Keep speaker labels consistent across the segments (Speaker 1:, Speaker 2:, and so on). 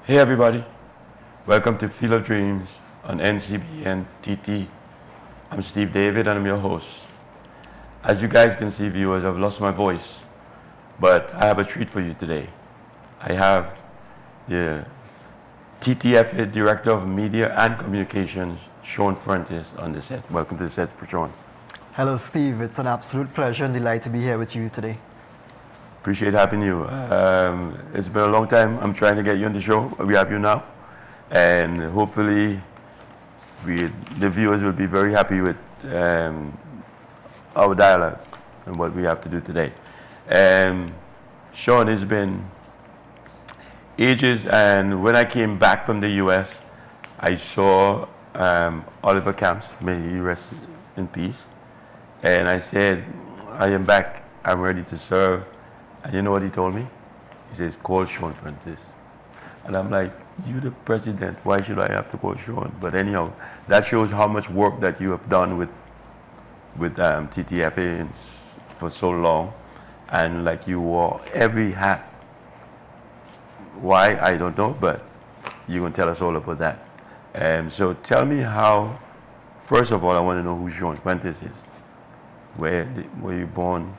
Speaker 1: Hey everybody, welcome to Field of Dreams on NCBN TT. I'm Steve David and I'm your host. As you guys can see, viewers, I've lost my voice, but I have a treat for you today. I have the TTFA Director of Media and Communications, Shaun Feuntes, on the set. Welcome to the set, for Shaun.
Speaker 2: Hello, Steve. It's an absolute pleasure and delight to be here with you today.
Speaker 1: Appreciate having you. It's been a long time. I'm trying to get you on the show. We have you now. And hopefully the viewers will be very happy with our dialogue and what we have to do today. Shaun, it's been ages, and when I came back from the US, I saw Oliver Camps, may he rest in peace. And I said, I am back. I'm ready to serve. And you know what he told me? He says, call Shaun Feuntes. And I'm like, you the president, why should I have to call Shaun? But anyhow, that shows how much work that you have done with TTFA for so long. And like you wore every hat. Why, I don't know, but you're going to tell us all about that. So tell me how, first of all, I want to know who Shaun Feuntes is. Where were you born?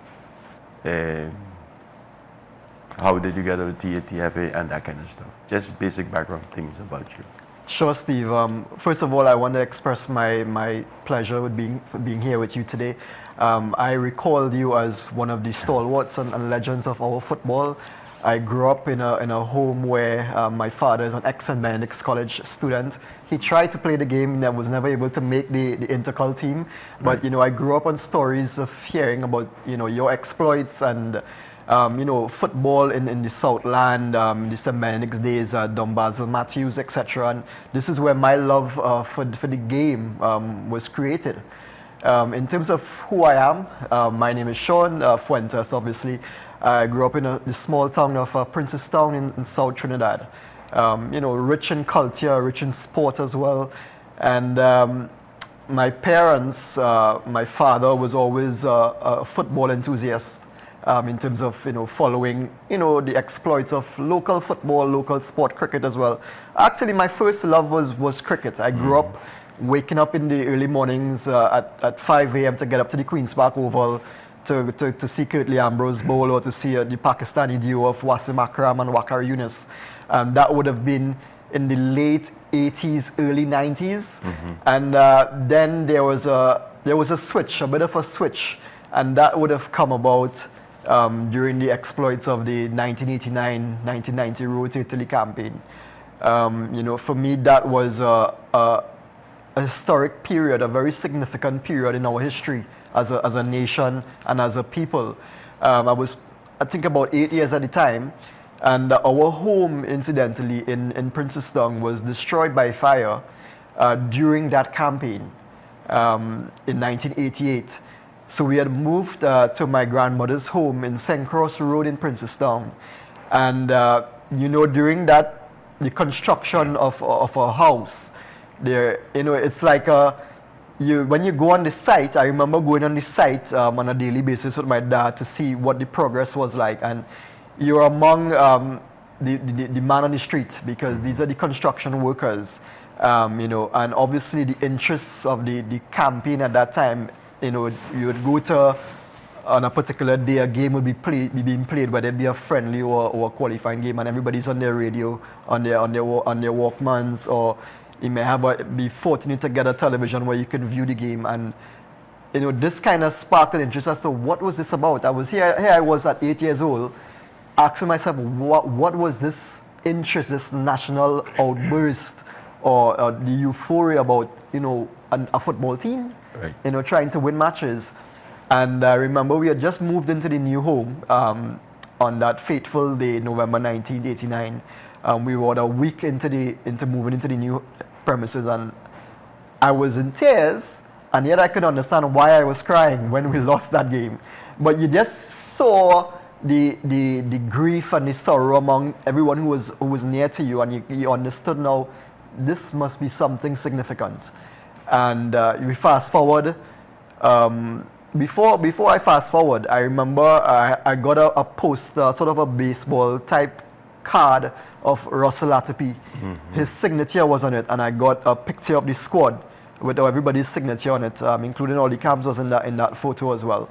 Speaker 1: How did you get out of TTFA and that kind of stuff? Just basic background things about you.
Speaker 2: Sure, Steve. First of all, I want to express my pleasure with being here with you today. I recall you as one of the stalwarts and legends of our football. I grew up in a home where my father is an ex-St. Benedict's College student. He tried to play the game and was never able to make the intercol team. But,
Speaker 1: Right.
Speaker 2: I grew up on stories of hearing about, your exploits and, football in the Southland, the St. Benedict's days, Don Basil Matthews, etc. And this is where my love for the game was created. In terms of who I am, my name is Shaun Feuntes, obviously. I grew up in the small town of Princestown in South Trinidad. Rich in culture, rich in sport as well. And my parents, my father was always a football enthusiast in terms of, following, the exploits of local football, local sport, cricket as well. Actually, my first love was cricket. I grew up waking up in the early mornings at 5 a.m. to get up to the Queen's Park Oval to see Curtly Ambrose bowl or to see the Pakistani duo of Wasim Akram and Waqar Yunus. That would have been in the late 80s, early 90s. And then there was a switch, a bit of a switch. And that would have come about during the exploits of the 1989-1990 Road to Italy campaign. For me, that was a historic period, a very significant period in our history as a nation and as a people. I was, I think, about 8 years at the time, and our home, incidentally, in Princestown was destroyed by fire during that campaign in 1988. So we had moved to my grandmother's home in St. Cross Road in Princestown. And, during that, the construction of a house, there, it's like when you go on the site, I remember going on the site on a daily basis with my dad to see what the progress was like. And you're among the man on the street because these are the construction workers, and obviously the interests of the campaign at that time. You would go to, on a particular day, a game would be being played, whether it be a friendly or a qualifying game, and everybody's on their radio, on their Walkmans, or you may be fortunate to get a television where you can view the game. And this kind of sparked an interest as to what was this about. I was here I was at 8 years old, asking myself, what was this interest, this national outburst, or the euphoria about a football team? Right. Trying to win matches. And I remember we had just moved into the new home on that fateful day, November 1989. We were a week into moving into the new premises, and I was in tears, and yet I could understand why I was crying when we lost that game. But you just saw the grief and the sorrow among everyone who was near to you, and you understood now this must be something significant. And we fast forward. Before I fast forward, I remember I got a poster, sort of a baseball type card of Russell Latapy. His signature was on it, and I got a picture of the squad with everybody's signature on it, including all the Camps was in that photo as well.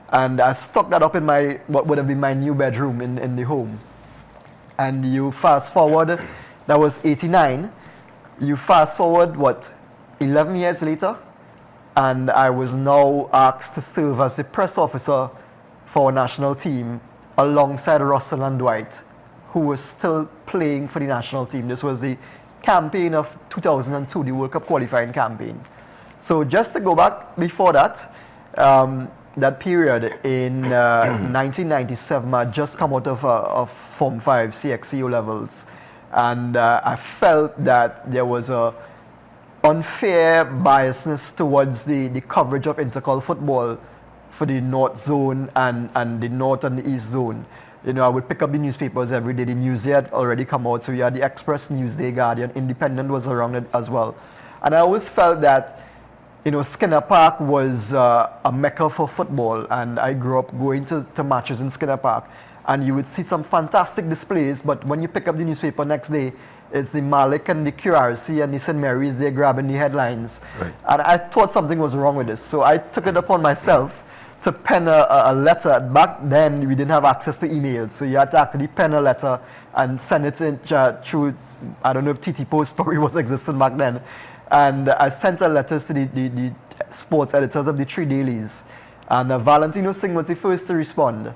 Speaker 2: And I stuck that up in what would have been my new bedroom in the home. And you fast forward, that was 89. You fast forward, 11 years later? And I was now asked to serve as the press officer for our national team alongside Russell and Dwight, who was still playing for the national team. This was the campaign of 2002, the World Cup qualifying campaign. So just to go back before that, that period in 1997, I just come out of Form 5 CXCO levels, and I felt that there was a unfair biasness towards the coverage of intercol football for the North Zone and the North and the East Zone. You know, I would pick up the newspapers every day. The news had already come out, so we had the Express, Newsday, Guardian, Independent was around it as well. And I always felt that, you know, Skinner Park was a mecca for football, and I grew up going to matches in Skinner Park, and you would see some fantastic displays, but when you pick up the newspaper next day, it's the Malik and the QRC and the St. Mary's, they're grabbing the headlines.
Speaker 1: Right.
Speaker 2: And I thought something was wrong with this, so I took it upon myself to pen a letter. Back then, we didn't have access to emails, so you had to actually pen a letter and send it in, through, I don't know if TT Post probably was existing back then. And I sent a letter to the sports editors of the 3 dailies. And Valentino Singh was the first to respond.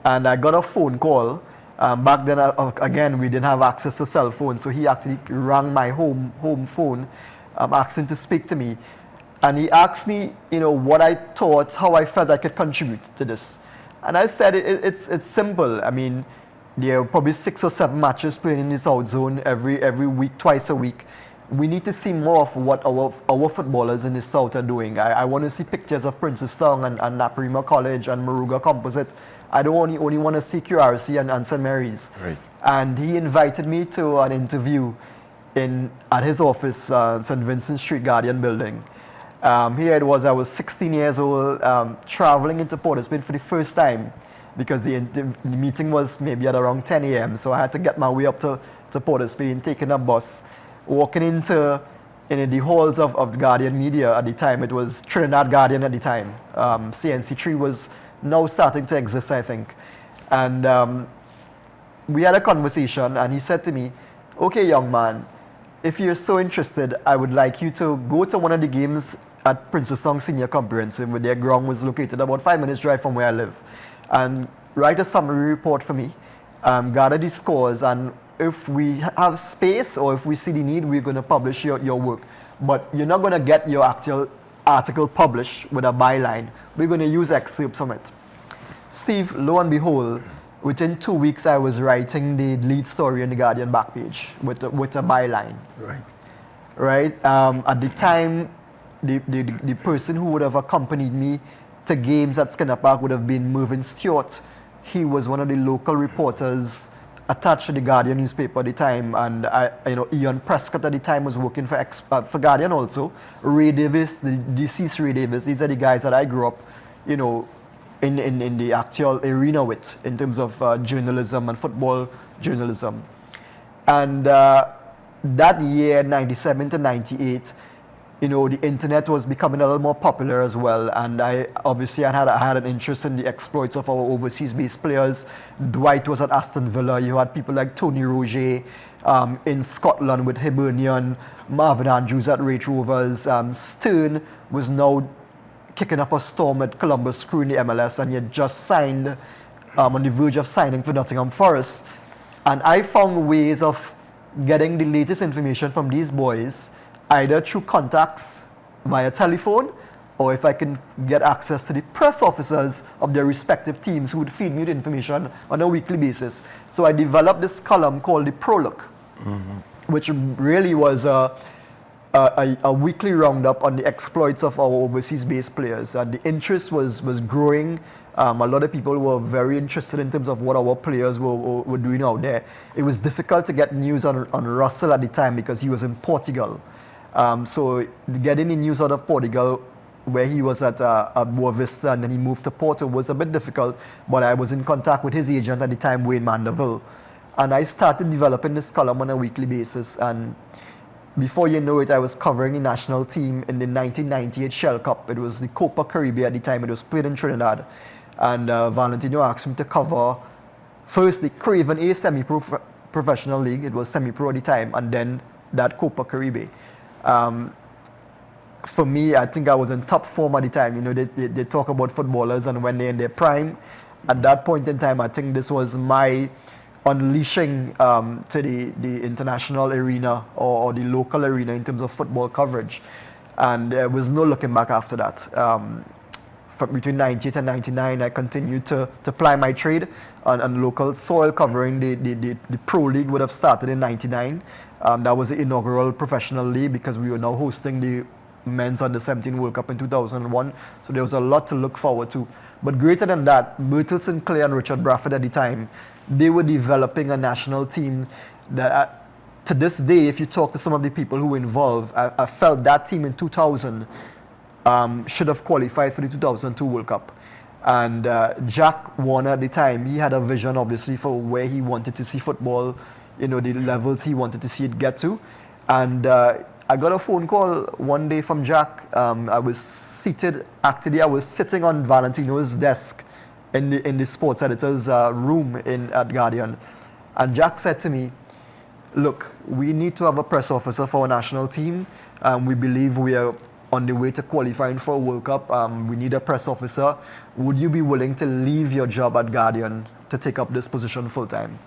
Speaker 2: And I got a phone call. Back then, again, we didn't have access to cell phones, so he actually rang my home phone, asking to speak to me. And he asked me, you know, what I thought, how I felt I could contribute to this. And I said, it's simple. I mean, there are probably 6 or 7 matches playing in the South Zone every week, twice a week. We need to see more of what our footballers in the South are doing. I want to see pictures of Princestown and Naparima College and Maruga Composite. I don't only want to see QRC and St. Mary's.
Speaker 1: Right.
Speaker 2: And he invited me to an interview at his office, St. Vincent Street Guardian building. Here it was, I was 16 years old, traveling into Port of Spain for the first time, because the meeting was maybe at around 10 a.m. So I had to get my way up to Port of Spain, taking a bus, walking into the halls of Guardian Media at the time. It was Trinidad Guardian at the time. CNC3 was now starting to exist, I think. And we had a conversation, and he said to me, okay, young man, if you're so interested, I would like you to go to one of the games at Princestown Senior Comprehensive, where their ground was located about 5 minutes drive from where I live, and write a summary report for me, gather the scores, and if we have space or if we see the need, we're going to publish your work. But you're not going to get your actual article published with a byline. We're going to use excerpts from it. Steve, lo and behold, within 2 weeks, I was writing the lead story on the Guardian back page with a byline.
Speaker 1: Right.
Speaker 2: Right? At the time, the person who would have accompanied me to games at Skinner Park would have been Mervyn Stewart. He was one of the local reporters attached to the Guardian newspaper at the time, and Ian Prescott at the time was working for Guardian also. Ray Davis, the deceased Ray Davis, these are the guys that I grew up, you know, in the actual arena with, in terms of journalism and football journalism. And that year, 97 to 98, you know, the internet was becoming a little more popular as well, and I had an interest in the exploits of our overseas-based players. Dwight was at Aston Villa. You had people like Tony Roger in Scotland with Hibernian, Marvin Andrews at Rate Rovers. Stern was now kicking up a storm at Columbus Crew in the MLS, and he had just signed, on the verge of signing for Nottingham Forest. And I found ways of getting the latest information from these boys, either through contacts via telephone, or if I can get access to the press officers of their respective teams who would feed me the information on a weekly basis. So I developed this column called the Prologue, which really was a weekly roundup on the exploits of our overseas-based players. And the interest was growing. A lot of people were very interested in terms of what our players were doing out there. It was difficult to get news on Russell at the time because he was in Portugal. So getting the news out of Portugal, where he was at Boa Vista and then he moved to Porto, was a bit difficult, but I was in contact with his agent at the time, Wayne Mandeville. And I started developing this column on a weekly basis. And before you know it, I was covering the national team in the 1998 Shell Cup. It was the Copa Caribe at the time. It was played in Trinidad. And Valentino asked me to cover first the Craven A semi-pro professional league. It was semi-pro at the time. And then that Copa Caribe. For me, I think I was in top form at the time. You know, they talk about footballers and when they're in their prime. At that point in time, I think this was my unleashing to the international arena or the local arena in terms of football coverage. And there was no looking back after that. From between 98 and 99, I continued to ply my trade on local soil, covering the Pro League would have started in 99. That was the inaugural professional league because we were now hosting the Men's Under-17 World Cup in 2001. So there was a lot to look forward to. But greater than that, Bertil Sinclair and Richard Bradford at the time, they were developing a national team that to this day, if you talk to some of the people who were involved, I felt that team in 2000 should have qualified for the 2002 World Cup. And Jack Warner at the time, he had a vision obviously for where he wanted to see football, you know, the levels he wanted to see it get to. And I got a phone call one day from Jack. I was seated, actually I was sitting on Valentino's desk in the sports editor's room at Guardian. And Jack said to me, look, we need to have a press officer for our national team. We believe we are on the way to qualifying for a World Cup. We need a press officer. Would you be willing to leave your job at Guardian to take up this position full time?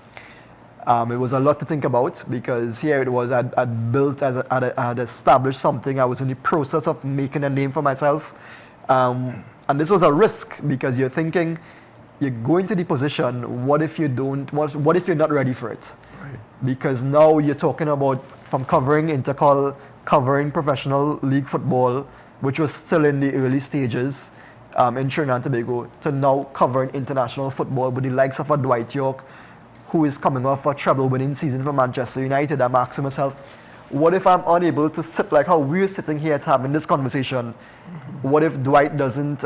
Speaker 2: It was a lot to think about because here it was, I'd built, I had established something. I was in the process of making a name for myself. And this was a risk because you're thinking, you're going to the position, what if you don't, what if you're not ready for it? Right. Because now you're talking about from covering Intercol, covering professional league football, which was still in the early stages in Trinidad and Tobago, to now covering international football with the likes of a Dwight York, who is coming off a treble-winning season for Manchester United. I'm asking myself, what if I'm unable to sit like how we're sitting here having this conversation? What if Dwight doesn't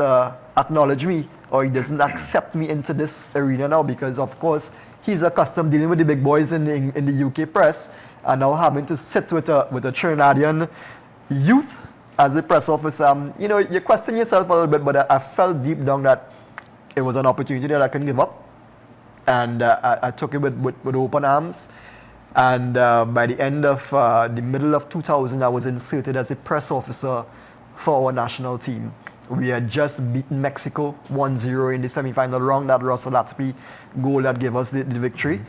Speaker 2: acknowledge me or he doesn't accept me into this arena now? Because of course, he's accustomed dealing with the big boys in the UK press and now having to sit with a Trinidadian youth as a press officer. You know, you question yourself a little bit, but I felt deep down that it was an opportunity that I couldn't give up. And I took it with open arms. And by the end of the middle of 2000, I was inserted as a press officer for our national team. We had just beaten Mexico 1-0 in the semi-final round. That Russell Latsby goal that gave us the victory.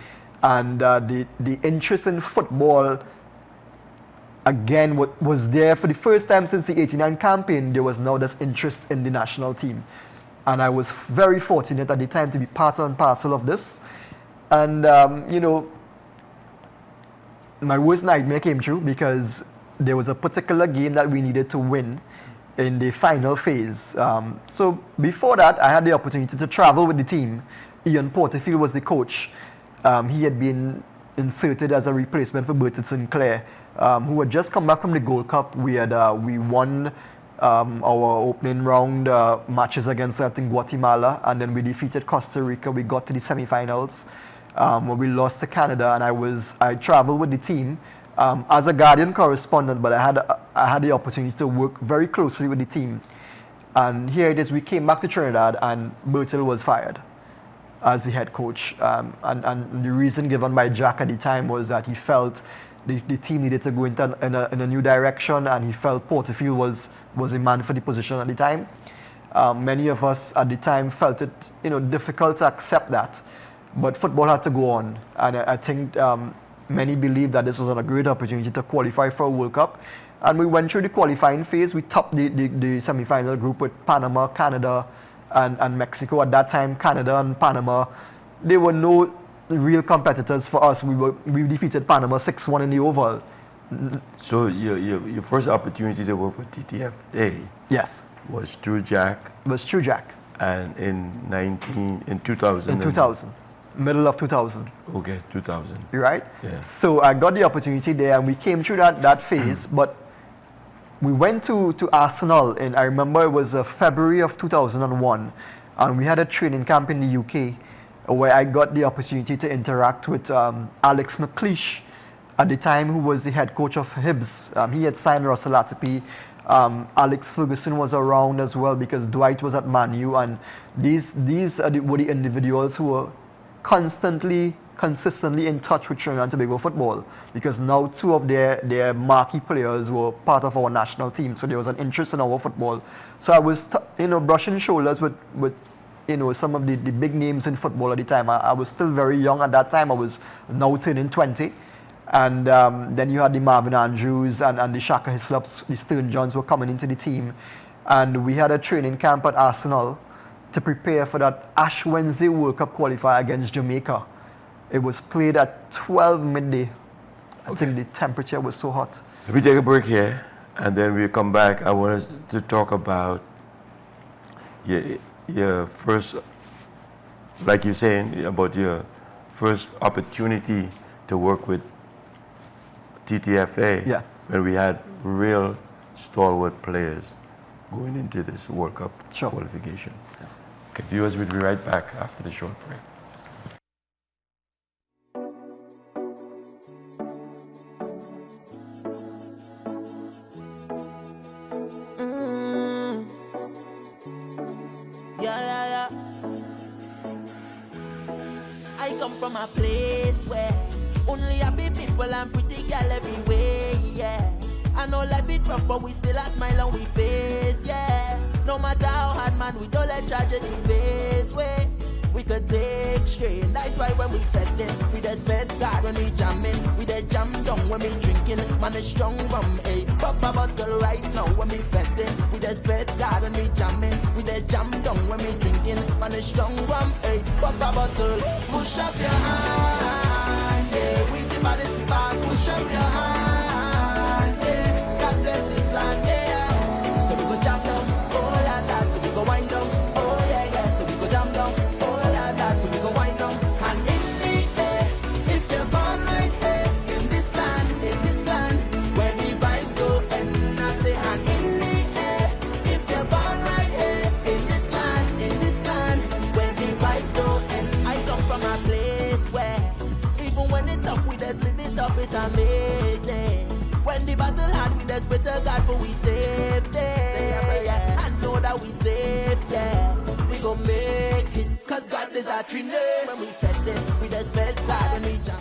Speaker 2: And the interest in football, again, was there for the first time since the 89 campaign. There was now this interest in the national team. And I was very fortunate at the time to be part and parcel of this. And, you know, my worst nightmare came true because there was a particular game that we needed to win in the final phase. So before that, I had the opportunity to travel with the team. Ian Porterfield was the coach. He had been inserted as a replacement for Bertil Sinclair, who had just come back from the Gold Cup. We won our opening round matches against, I think, Guatemala, and then we defeated Costa Rica. We got to the semi-finals where we lost to Canada, and I traveled with the team as a Guardian correspondent, but I had the opportunity to work very closely with the team. And here it is, we came back to Trinidad, and Bertil was fired as the head coach. And the reason given by Jack at the time was that he felt the team needed to go in a new direction, and he felt Porterfield was a man for the position at the time. Many of us at the time felt it, you know, difficult to accept that, but football had to go on, and I think many believed that this was a great opportunity to qualify for a World Cup. And we went through the qualifying phase. We topped the semi-final group with Panama, Canada, and Mexico. At that time, Canada and Panama, they were no real competitors for us. We defeated Panama 6-1 in the Oval.
Speaker 1: So your first opportunity to work for TTFA,
Speaker 2: yes,
Speaker 1: was through Jack.
Speaker 2: Was through Jack.
Speaker 1: And in 2000.
Speaker 2: In 2000, middle of 2000.
Speaker 1: Okay, 2000.
Speaker 2: You're right.
Speaker 1: Yeah.
Speaker 2: So I got the opportunity there, and we came through that phase. But we went to Arsenal, and I remember it was February of 2001, and we had a training camp in the UK. where I got the opportunity to interact with Alex McLeish at the time, who was the head coach of Hibs. He had signed Russell Latipi. Alex Ferguson was around as well because Dwight was at Man U, and these were the individuals who were consistently in touch with Trinidad and Tobago football, because now two of their marquee players were part of our national team, so there was an interest in our football. So I was brushing shoulders with some of the big names in football at the time. I was still very young at that time. I was now turning 20. And then you had the Marvin Andrews and the Shaka Hislops, the Stern Johns were coming into the team. And we had a training camp at Arsenal to prepare for that Ash Wednesday World Cup qualifier against Jamaica. It was played at 12 midday. I think the temperature was so hot.
Speaker 1: Let me take a break here, and then we'll come back. I want us to talk about your first, like you're saying, about your first opportunity to work with TTFA, when we had real stalwart players going into this World Cup qualification.
Speaker 2: Yes.
Speaker 1: Okay, viewers, we'll be right back after the short break.
Speaker 3: I come from a place where only happy people and pretty girl everywhere, yeah. I know life is rough, but we still a smile on we face, yeah. No matter how hard, man, we don't let tragedy face, way. We could take strain, that's why when we festin', we just spend hard when we jammin'. We just jam down when we drinking, man, it's strong rum, eh. Pop a bottle right now when we festin'. We just spend hard when we jammin'. We just jam down when we drinking, man, it's strong rum, eh. Pop a bottle, push up your hand, yeah. We see bodies, we bad, push up your hand, yeah. God bless this land, yeah. So we go jam down, oh la la, so we go wind down, oh yeah, yeah. So we go jam down, oh la la, so we go wind down. And in the air, if you're born right here, in this land, where the vibes go, and I say, and in the air, if you're born right here, in this land, where the vibes go, and I come from a place where, even when it's tough, we just live it up, it's amazing. When the battle hard, we just better God for we safety. Yeah, I know that we safe, yeah. We gon' make it, cause God is our Trinity. When we fed it, we just fed God and we jump.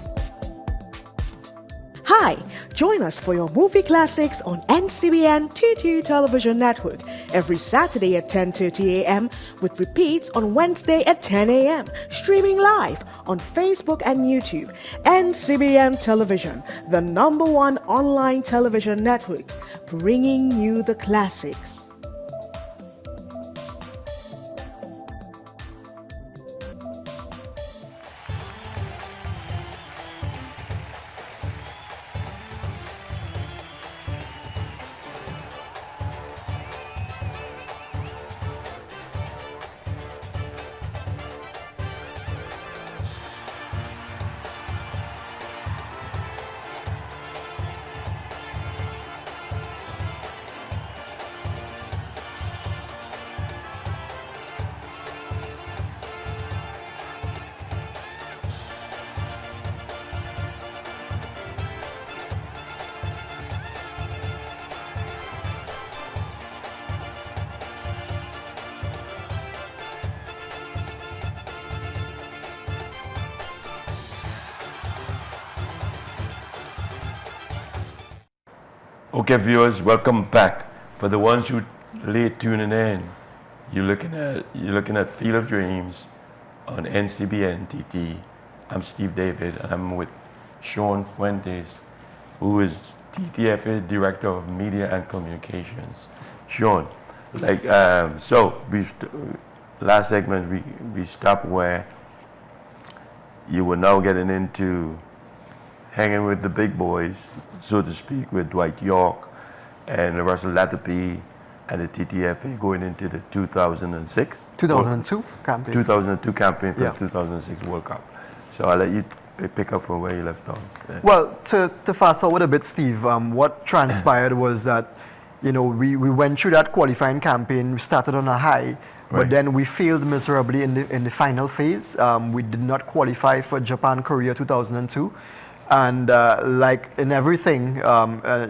Speaker 4: Hi, join us for your movie classics on NCBN T2 Television Network every Saturday at 10:30 a.m. with repeats on Wednesday at 10 a.m. Streaming live on Facebook and YouTube. NCBN Television, the #1 online television network, bringing you the classics.
Speaker 1: Okay, viewers, welcome back. For the ones who late tuning in, you're looking at Field of Dreams on NCBN TT. I'm Steve David, and I'm with Shaun Feuntes, who is TTFA Director of Media and Communications. Shaun, last segment we stopped where you were now getting into hanging with the big boys, so to speak, with Dwight York and Russell Latipi and the TTFA going into the 2002
Speaker 2: campaign.
Speaker 1: 2002 campaign for the 2006 World Cup. So I'll let you pick up from where you left off. Yeah.
Speaker 2: Well, to fast forward a bit, Steve, what transpired was that, we went through that qualifying campaign. We started on a high, But
Speaker 1: Right.
Speaker 2: then we failed miserably in the final phase. We did not qualify for Japan Korea 2002. And like in everything,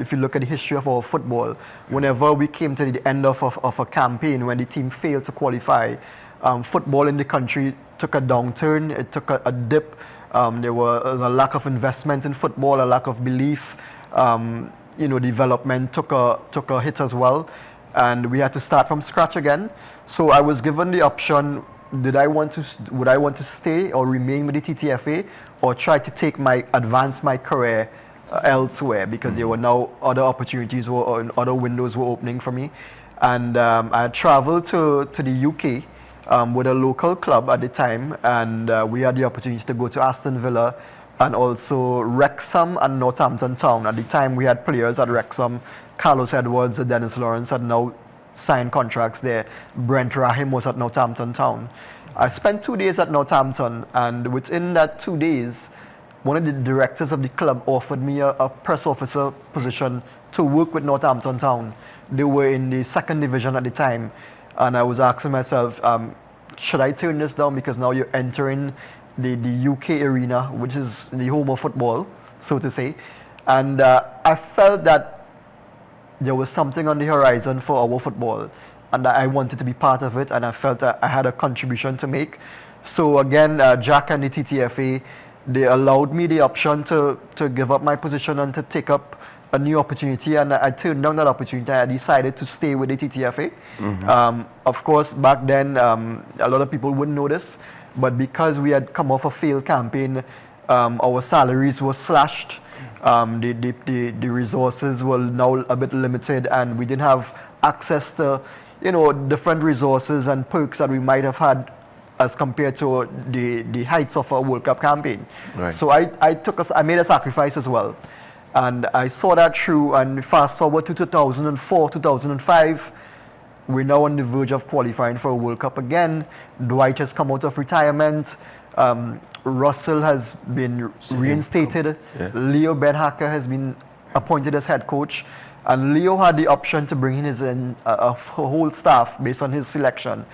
Speaker 2: if you look at the history of our football, whenever we came to the end of a campaign, when the team failed to qualify, football in the country took a downturn, it took a dip. There was a lack of investment in football, a lack of belief. Development took a hit as well, and we had to start from scratch again. So I was given the option: would I want to stay or remain with the TTFA, or try to advance my career elsewhere, because there were now other opportunities or other windows were opening for me, and I had traveled to the UK. With a local club at the time, and we had the opportunity to go to Aston Villa and also Wrexham and Northampton Town. At the time, we had players at Wrexham. Carlos Edwards and Dennis Lawrence had now signed contracts there. Brent Rahim was at Northampton Town. I spent 2 days at Northampton, and within that 2 days, one of the directors of the club offered me a press officer position to work with Northampton Town. They were in the second division at the time. And I was asking myself, should I turn this down, because now you're entering the UK arena, which is the home of football, so to say. And I felt that there was something on the horizon for our football, and I wanted to be part of it, and I felt that I had a contribution to make. So again, Jack and the TTFA, they allowed me the option to give up my position and to take up a new opportunity, and I turned down that opportunity. I decided to stay with the TTFA. Of course, back then, a lot of people wouldn't know this, but because we had come off a failed campaign, our salaries were slashed. The resources were now a bit limited, and we didn't have access to, different resources and perks that we might have had as compared to the heights of a World Cup campaign.
Speaker 1: Right.
Speaker 2: So I made a sacrifice as well. And I saw that through, and fast forward to 2004, 2005, we're now on the verge of qualifying for a World Cup again. Dwight has come out of retirement. Russell has been reinstated.
Speaker 1: Yeah.
Speaker 2: Leo Ben-Hacker has been appointed as head coach. And Leo had the option to bring in his a whole staff based on his selection.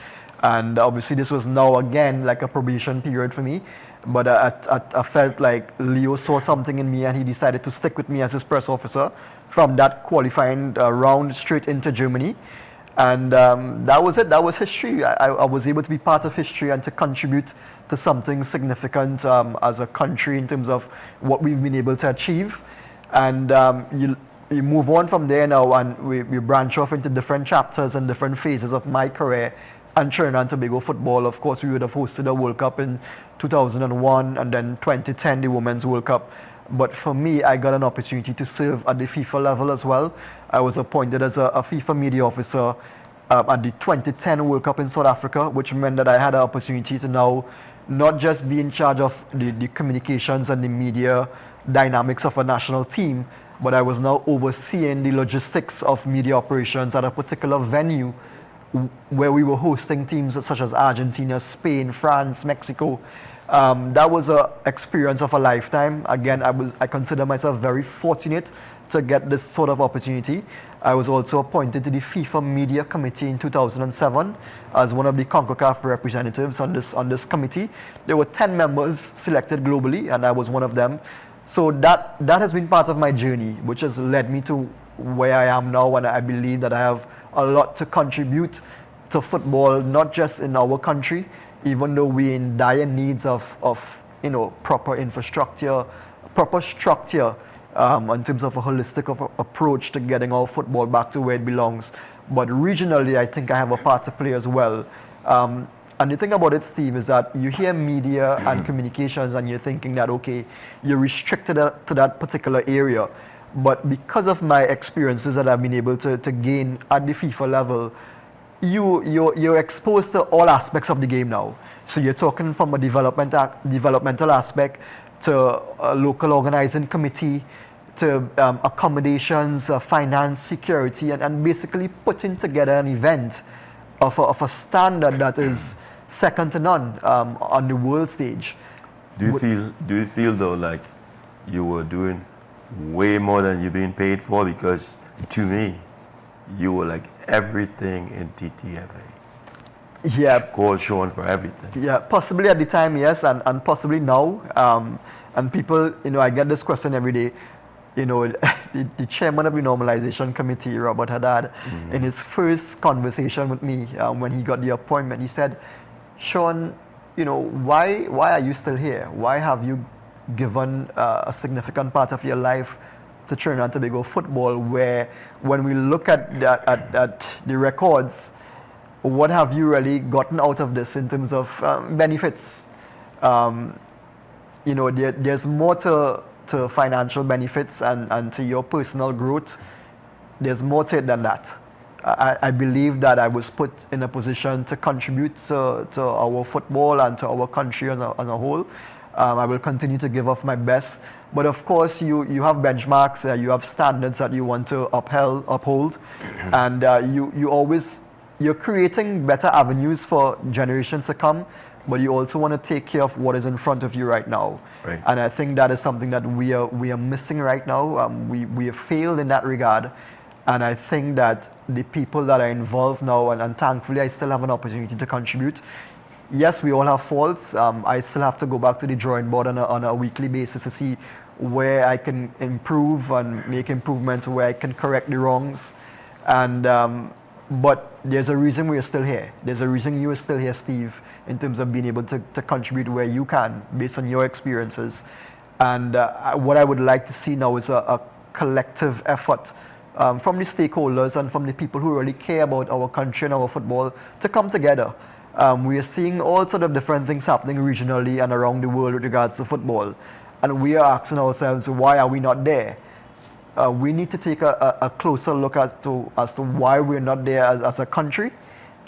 Speaker 2: And obviously this was now again like a probation period for me. But I felt like Leo saw something in me, and he decided to stick with me as his press officer from that qualifying round straight into Germany. And that was it. That was history. I was able to be part of history and to contribute to something significant as a country in terms of what we've been able to achieve. And you move on from there now, and we branch off into different chapters and different phases of my career. And Trinidad and Tobago football, of course, we would have hosted a World Cup in 2001, and then 2010, the Women's World Cup. But for me, I got an opportunity to serve at the FIFA level as well. I was appointed as a FIFA media officer at the 2010 World Cup in South Africa, which meant that I had an opportunity to now not just be in charge of the communications and the media dynamics of a national team, but I was now overseeing the logistics of media operations at a particular venue where we were hosting teams such as Argentina, Spain, France, Mexico. That was an experience of a lifetime. Again, I consider myself very fortunate to get this sort of opportunity. I was also appointed to the FIFA Media Committee in 2007 as one of the CONCACAF representatives on this committee. There were 10 members selected globally, and I was one of them. So that has been part of my journey, which has led me to where I am now, and I believe that I have a lot to contribute to football, not just in our country, even though we're in dire needs of proper infrastructure, proper structure in terms of a holistic approach to getting our football back to where it belongs. But regionally, I think I have a part to play as well. And the thing about it, Steve, is that you hear media and communications and you're thinking that, okay, you're restricted to that particular area. But because of my experiences that I've been able to gain at the FIFA level, you're exposed to all aspects of the game now. So you're talking from a developmental aspect to a local organizing committee, to accommodations, finance, security, and basically putting together an event of a standard that is second to none on the world stage.
Speaker 1: Do you feel though like you were doing way more than you're being paid for? Because to me, you were like everything in TTFA.
Speaker 2: Yeah,
Speaker 1: call Shaun for everything.
Speaker 2: yeah, possibly at the time, yes, and possibly now. And people, I get this question every day. The chairman of the normalization committee, Robert Haddad, in his first conversation with me when he got the appointment, he said, Shaun, why are you still here? Why have you given a significant part of your life to Trinidad and Tobago football, where when we look at the records, what have you really gotten out of this in terms of benefits? There's more to financial benefits and to your personal growth. There's more to it than that. I believe that I was put in a position to contribute to our football and to our country as a whole. I will continue to give off my best. But of course, you have benchmarks, you have standards that you want to uphold, and you're creating better avenues for generations to come, but you also want to take care of what is in front of you right now.
Speaker 1: Right.
Speaker 2: And I think that is something that we are missing right now. We have failed in that regard. And I think that the people that are involved now, and thankfully I still have an opportunity to contribute. Yes, we all have faults. I still have to go back to the drawing board on a weekly basis to see where I can improve and make improvements, where I can correct the wrongs. But there's a reason we're still here. There's a reason you are still here, Steve, in terms of being able to contribute where you can, based on your experiences. And what I would like to see now is a collective effort from the stakeholders and from the people who really care about our country and our football to come together. We are seeing all sort of different things happening regionally and around the world with regards to football. And we are asking ourselves, why are we not there? We need to take a closer look as to why we're not there as a country.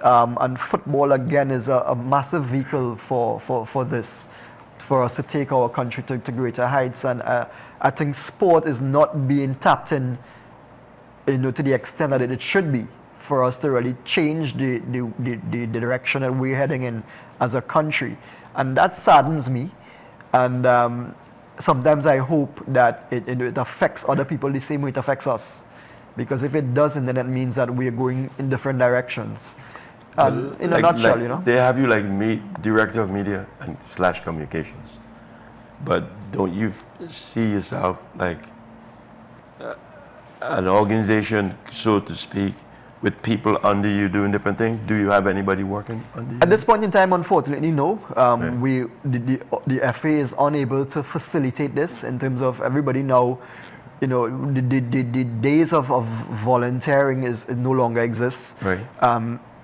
Speaker 2: And football, again, is a massive vehicle for this, for us to take our country to greater heights. And I think sport is not being tapped in, to the extent that it should be, for us to really change the direction that we're heading in as a country. And that saddens me. And sometimes I hope that it affects other people the same way it affects us. Because if it doesn't, then it means that we are going in different directions. In a nutshell,
Speaker 1: They have you like director of media and / communications. But don't you see yourself like an organization, so to speak, with people under you doing different things? Do you have anybody working under you?
Speaker 2: At this point in time, unfortunately, no. The FA is unable to facilitate this in terms of everybody now. The days of volunteering it no longer exists.
Speaker 1: Right.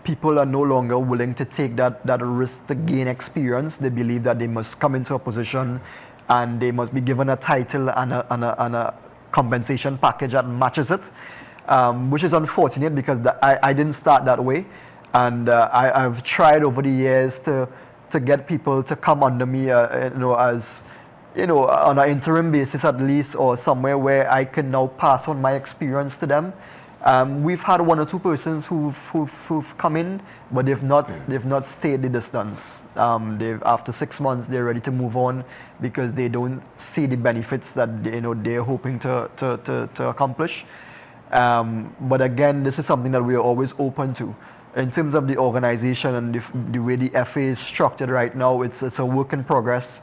Speaker 2: People are no longer willing to take that risk to gain experience. They believe that they must come into a position and they must be given a title and a compensation package that matches it. Which is unfortunate because I didn't start that way, and I've tried over the years to get people to come under me, as on an interim basis at least, or somewhere where I can now pass on my experience to them. We've had 1 or 2 persons who've come in, but they've not stayed the distance. After 6 months, they're ready to move on because they don't see the benefits that they're hoping to accomplish. But again, this is something that we are always open to. In terms of the organization and the way the FA is structured right now, it's a work in progress.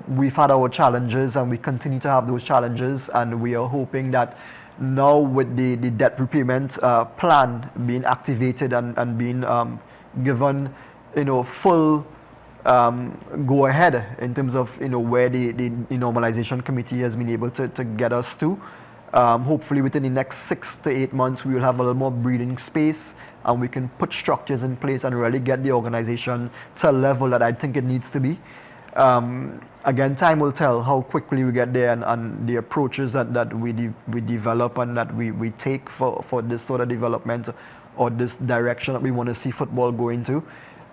Speaker 2: We've had our challenges and we continue to have those challenges, and we are hoping that now with the debt repayment plan being activated and being given full go ahead in terms of where the normalization committee has been able to get us to. Hopefully within the next 6 to 8 months, we will have a little more breathing space and we can put structures in place and really get the organization to a level that I think it needs to be. Again, time will tell how quickly we get there and the approaches that we develop and that we take for this sort of development or this direction that we want to see football go into.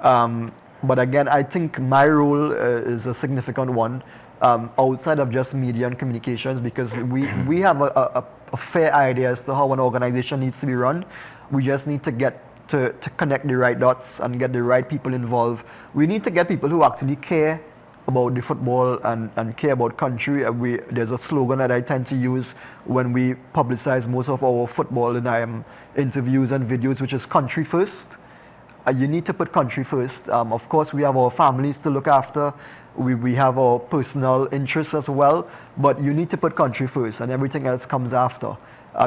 Speaker 2: But again, I think my role is a significant one. Outside of just media and communications, because we have a fair idea as to how an organization needs to be run. We just need to get to connect the right dots and get the right people involved. We need to get people who actually care about the football and care about country. There's a slogan that I tend to use when we publicize most of our football in interviews and videos, which is country first. you need to put country first. Of course, we have our families to look after. We have our personal interests as well, but you need to put country first and everything else comes after.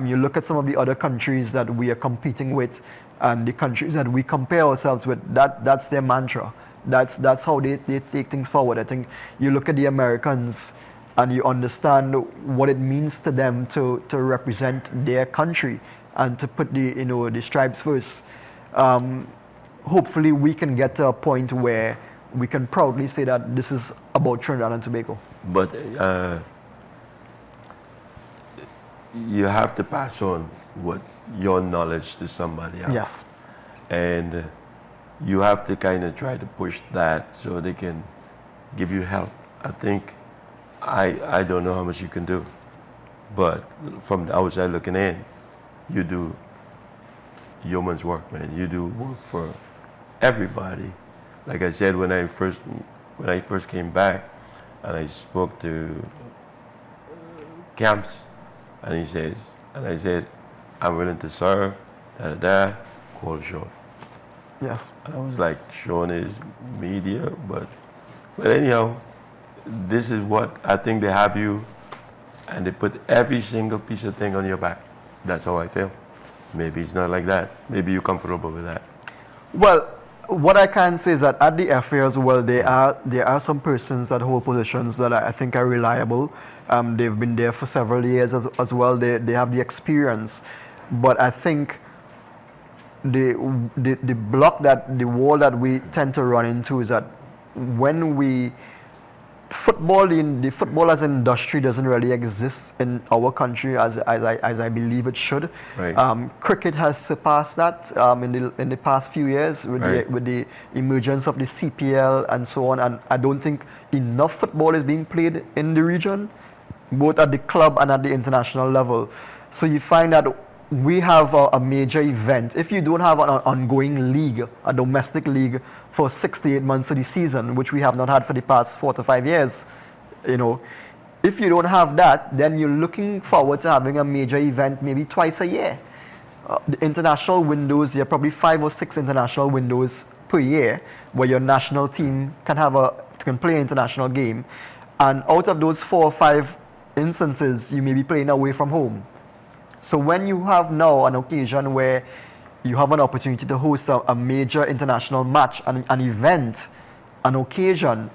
Speaker 2: You look at some of the other countries that we are competing with and the countries that we compare ourselves with, that's their mantra. That's how they take things forward. I think you look at the Americans and you understand what it means to them to represent their country and to put the stripes first. Hopefully we can get to a point where we can proudly say that this is about Trinidad and Tobago.
Speaker 1: But you have to pass on what your knowledge to somebody else.
Speaker 2: Yes.
Speaker 1: And you have to kind of try to push that so they can give you help. I think, I don't know how much you can do, but from the outside looking in, you do yeoman's work, man. You do work for everybody. Like I said, when I first came back and I spoke to camps, and I said, I'm willing to serve, call Shaun.
Speaker 2: Yes.
Speaker 1: And I was like, Shaun is media, but anyhow, this is what I think they have you, and they put every single piece of thing on your back. That's how I feel. Maybe it's not like that. Maybe you're comfortable with that.
Speaker 2: Well, what I can say is that at the FA as well, there are some persons that hold positions that I think are reliable. They've been there for several years as well. They have the experience. But I think the wall that we tend to run into is that when the football as an industry doesn't really exist in our country as I believe it should.
Speaker 1: Right.
Speaker 2: Cricket has surpassed that in the past few years with the emergence of the CPL and so on. And I don't think enough football is being played in the region, both at the club and at the international level. So you find that we have a major event. If you don't have an ongoing league, a domestic league for 6 to 8 months of the season, which we have not had for the past 4 to 5 years, if you don't have that, then you're looking forward to having a major event maybe twice a year. The international windows, there are probably 5 or 6 international windows per year where your national team can play an international game. And out of those 4 or 5 instances, you may be playing away from home. So when you have now an occasion where you have an opportunity to host a major international match, an event, an occasion,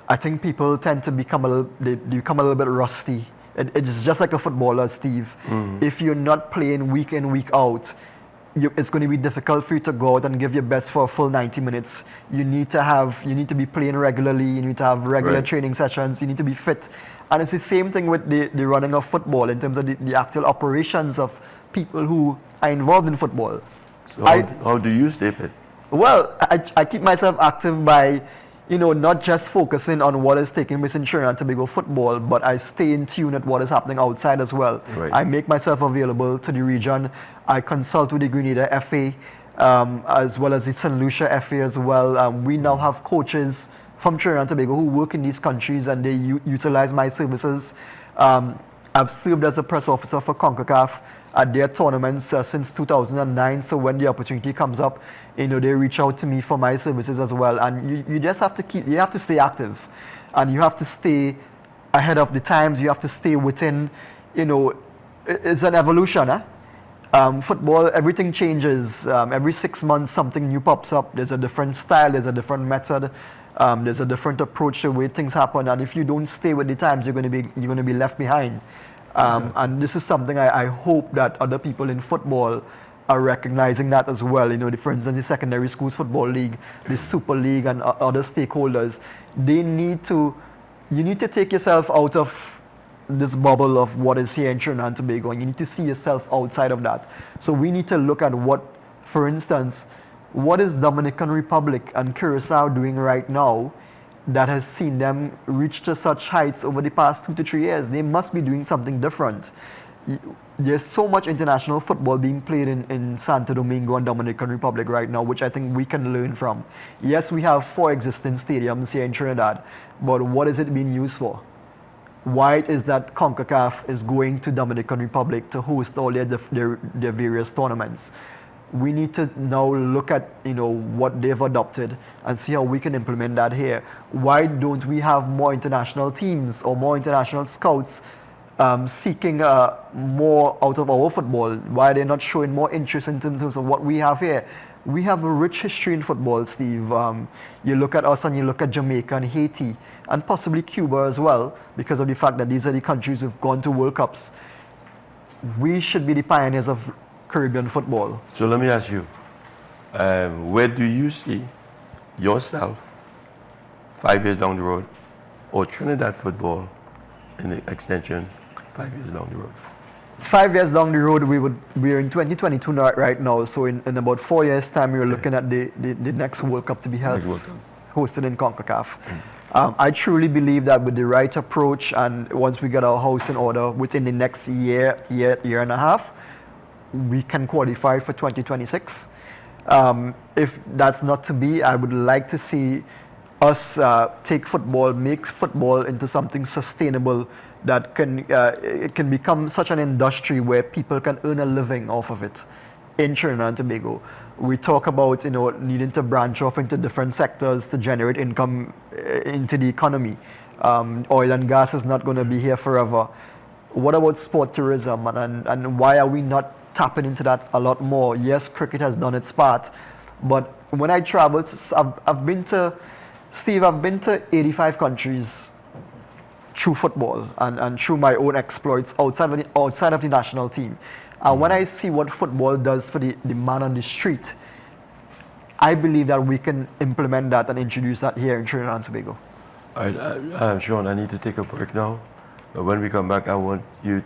Speaker 2: I think people tend to become a little bit rusty. It's just like a footballer, Steve. Mm-hmm. If you're not playing week in, week out, it's going to be difficult for you to go out and give your best for a full 90 minutes. You need to be playing regularly. You need to have regular training sessions. You need to be fit. And it's the same thing with the running of football in terms of the actual operations of people who are involved in football.
Speaker 1: So how do you stay fit?
Speaker 2: Well, I keep myself active by, not just focusing on what is taking place in Trinidad and Tobago football, but I stay in tune with what is happening outside as well.
Speaker 1: Right.
Speaker 2: I make myself available to the region. I consult with the Grenada FA, as well as the St. Lucia FA as well. We now have coaches from Trinidad and Tobago who work in these countries, and they utilize my services. I've served as a press officer for CONCACAF at their tournaments since 2009. So when the opportunity comes up, they reach out to me for my services as well. And you just have to stay active, and you have to stay ahead of the times. You have to stay within, it's an evolution. Football, everything changes. Every 6 months, something new pops up. There's a different style. There's a different method. There's a different approach to the way things happen, and if you don't stay with the times, you're going to be left behind. And this is something I hope that other people in football are recognizing that as well. For instance, the secondary schools football league, the Super League, and other stakeholders. You need to take yourself out of this bubble of what is here in Trinidad and Tobago, and you need to see yourself outside of that. So we need to look at for instance, what is Dominican Republic and Curacao doing right now that has seen them reach to such heights over the past 2 to 3 years? They must be doing something different. There's so much international football being played in Santo Domingo and Dominican Republic right now, which I think we can learn from. Yes, we have 4 existing stadiums here in Trinidad, but what is it being used for? Why is that CONCACAF is going to Dominican Republic to host all their various tournaments? we need to now look at what they've adopted and see how we can implement that here. Why don't we have more international teams or more international scouts seeking more out of our football? Why are they not showing more interest in terms of what we have here? We have a rich history in football, Steve. You look at us and you look at Jamaica and Haiti and possibly Cuba as well, because of the fact that these are the countries who've gone to World Cups. We should be the pioneers of Caribbean football.
Speaker 1: So let me ask you, where do you see yourself 5 years down the road, or Trinidad football in the extension 5 years down the road?
Speaker 2: 5 years down the road, we're in 2022 right now. So in about 4 years' time, we're looking at the next World Cup to be held, hosted in CONCACAF. I truly believe that with the right approach, and once we get our house in order within the next year and a half, we can qualify for 2026. If that's not to be, I would like to see us make football into something sustainable that it can become such an industry where people can earn a living off of it in Trinidad and Tobago. We talk about needing to branch off into different sectors to generate income into the economy. Oil and gas is not going to be here forever. What about sport tourism, and why are we not tapping into that a lot more? Yes, cricket has done its part, but when I traveled, I've been to 85 countries through football and through my own exploits outside of the national team. And when I see what football does for the man on the street, I believe that we can implement that and introduce that here in Trinidad and Tobago.
Speaker 1: All right, Shaun, I need to take a break now. But when we come back, I want you're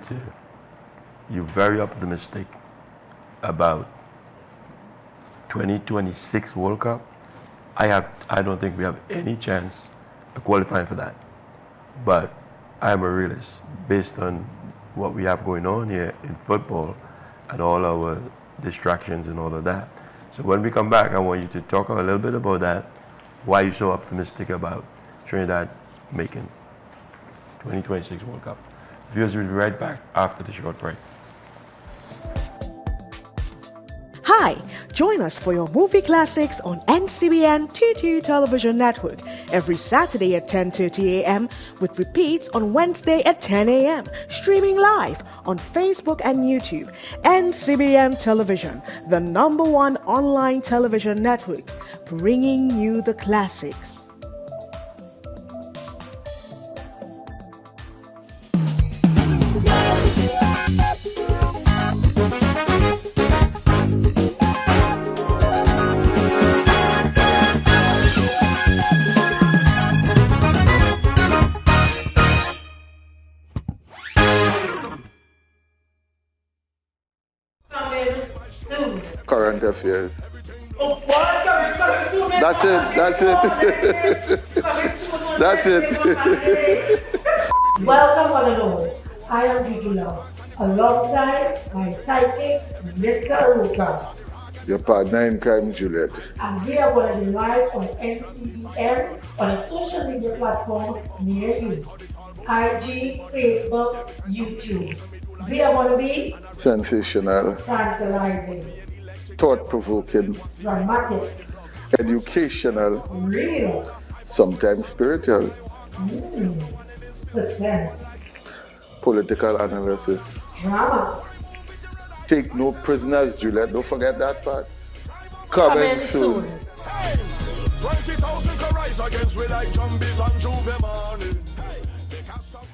Speaker 1: very optimistic about 2026 World Cup. I don't think we have any chance of qualifying for that. But I'm a realist based on what we have going on here in football and all our distractions and all of that. So when we come back, I want you to talk a little bit about that, why you're so optimistic about Trinidad making 2026 World Cup. Viewers will be right back after the short break.
Speaker 4: Hi, join us for your movie classics on NCBN TT Television Network every Saturday at 10:30 a.m. with repeats on Wednesday at 10 a.m. Streaming live on Facebook and YouTube. NCBN Television, the #1 online television network, bringing you the classics.
Speaker 5: Current affairs.
Speaker 6: Oh, what?
Speaker 5: That's it. That's it.
Speaker 6: Welcome, one and all. I am Gigi Love, alongside my sidekick, Mr. Aruka.
Speaker 5: Your partner in crime, Juliet.
Speaker 6: And we are going to be live on NCBN on a social media platform near you. IG, Facebook, YouTube. We are going to be
Speaker 5: Sensational,
Speaker 6: tantalizing,
Speaker 5: thought-provoking,
Speaker 6: dramatic,
Speaker 5: educational,
Speaker 6: real,
Speaker 5: sometimes spiritual,
Speaker 6: suspense,
Speaker 5: political analysis.
Speaker 6: drama.
Speaker 5: Take no prisoners, Juliet. Don't forget that part. Coming soon.
Speaker 7: 20,000 can rise against we like zombies on Juve morning. Hey, they can't stop.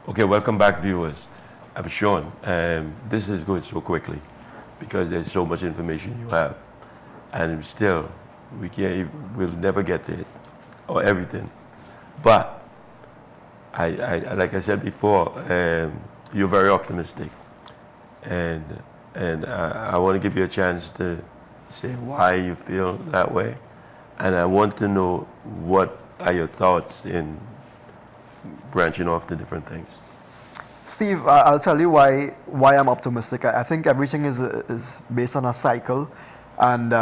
Speaker 1: Okay, welcome back, viewers. I'm Shaun. This is going so quickly because there's so much information you have, and still we'll never get to it or everything. But I like I said before, you're very optimistic, and I want to give you a chance to say why you feel that way, and I want to know what are your thoughts in branching off to different things.
Speaker 2: Steve, I'll tell you why I'm optimistic. I think everything is based on a cycle, and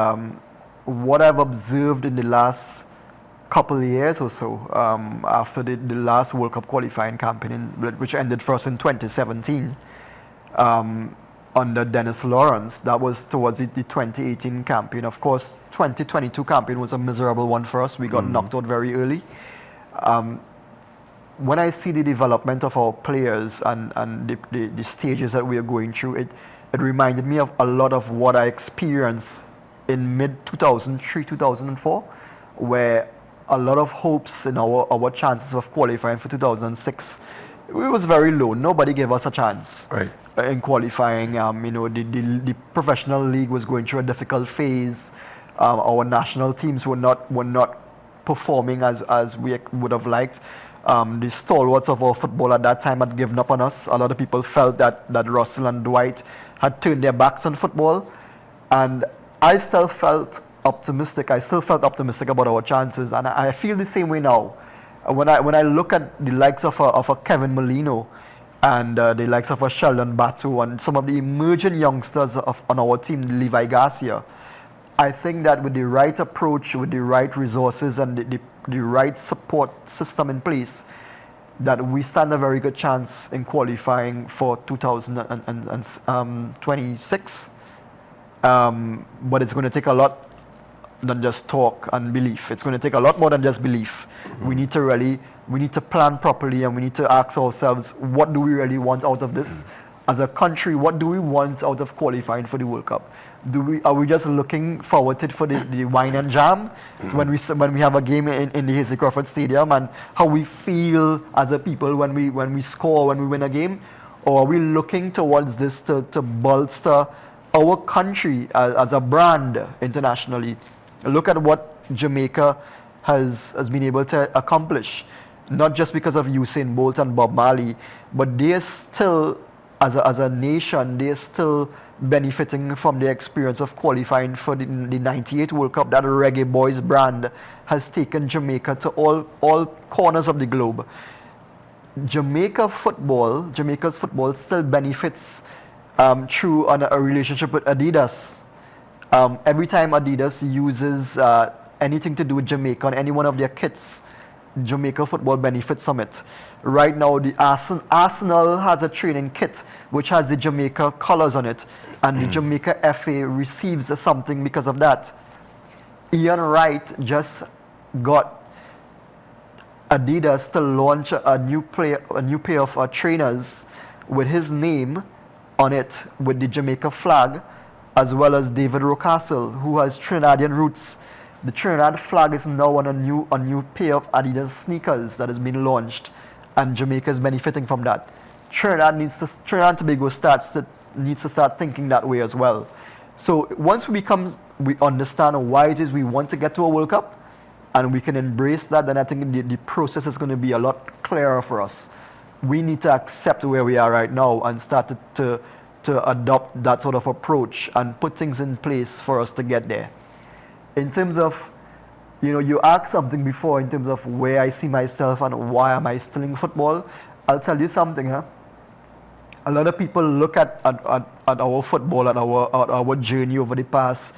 Speaker 2: what I've observed in the last couple of years or so, after the last World Cup qualifying campaign, which ended for us in 2017, under Dennis Lawrence, that was towards the 2018 campaign. Of course, 2022 campaign was a miserable one for us. We got knocked out very early. When I see the development of our players and the stages that we are going through, it reminded me of a lot of what I experienced in mid-2003, 2004, where a lot of hopes in our chances of qualifying for 2006, it was very low. Nobody gave us a chance in qualifying. The professional league was going through a difficult phase. Our national teams were not performing as we would have liked. The stalwarts of our football at that time had given up on us. A lot of people felt that Russell and Dwight had turned their backs on football. And I still felt optimistic. I still felt optimistic about our chances. And I feel the same way now. When I look at the likes of a Kevin Molino and the likes of a Sheldon Batu and some of the emerging youngsters on our team, Levi Garcia, I think that with the right approach, with the right resources and the right support system in place, that we stand a very good chance in qualifying for 2026. But it's going to take a lot than just talk and belief. It's going to take a lot more than just belief. We need to plan properly, and we need to ask ourselves, what do we really want out of this? As a country, what do we want out of qualifying for the World Cup? Are we just looking forward to it for the wine and jam when we have a game in the Hasely Crawford Stadium, and how we feel as a people when we score, when we win a game? Or are we looking towards this to bolster our country as a brand internationally? Look at what Jamaica has been able to accomplish, not just because of Usain Bolt and Bob Marley, but they are still, as a nation, they are still benefiting from the experience of qualifying for the 98 World Cup. That Reggae Boys brand has taken Jamaica to all corners of the globe. Jamaica's football still benefits through a relationship with Adidas. Every time Adidas uses anything to do with Jamaica on any one of their kits, Jamaica football benefits from it. Right now, the Arsenal has a training kit which has the Jamaica colors on it, and the Jamaica FA receives something because of that. Ian Wright just got Adidas to launch a new pair of trainers with his name on it, with the Jamaica flag, as well as David Rocastle, who has Trinidadian roots. The Trinidad flag is now on a new pair of Adidas sneakers that has been launched, and Jamaica is benefiting from that. Trinidad and Tobago needs to start thinking that way as well. So once we understand why it is we want to get to a World Cup, and we can embrace that, then I think the process is going to be a lot clearer for us. We need to accept where we are right now and start to adopt that sort of approach and put things in place for us to get there. In terms of, you asked something before in terms of where I see myself and why am I still in football. I'll tell you something, A lot of people look at our football and our journey over the past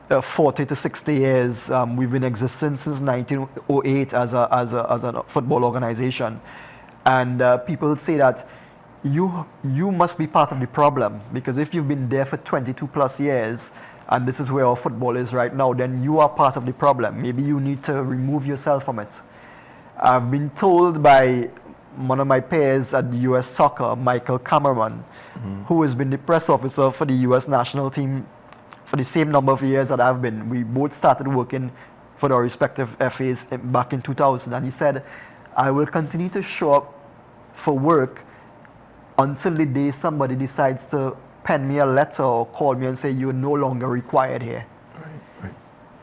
Speaker 2: 40 to 60 years. We've been in existence since 1908 as a football organization. And people say that you must be part of the problem, because if you've been there for 22 plus years, and this is where our football is right now, then you are part of the problem. Maybe you need to remove yourself from it. I've been told by one of my peers at the US Soccer, Michael Cameron, who has been the press officer for the US national team for the same number of years that I've been. We both started working for our respective FAs back in 2000, and he said, I will continue to show up for work until the day somebody decides to pen me a letter or call me and say you're no longer required here.
Speaker 1: Right.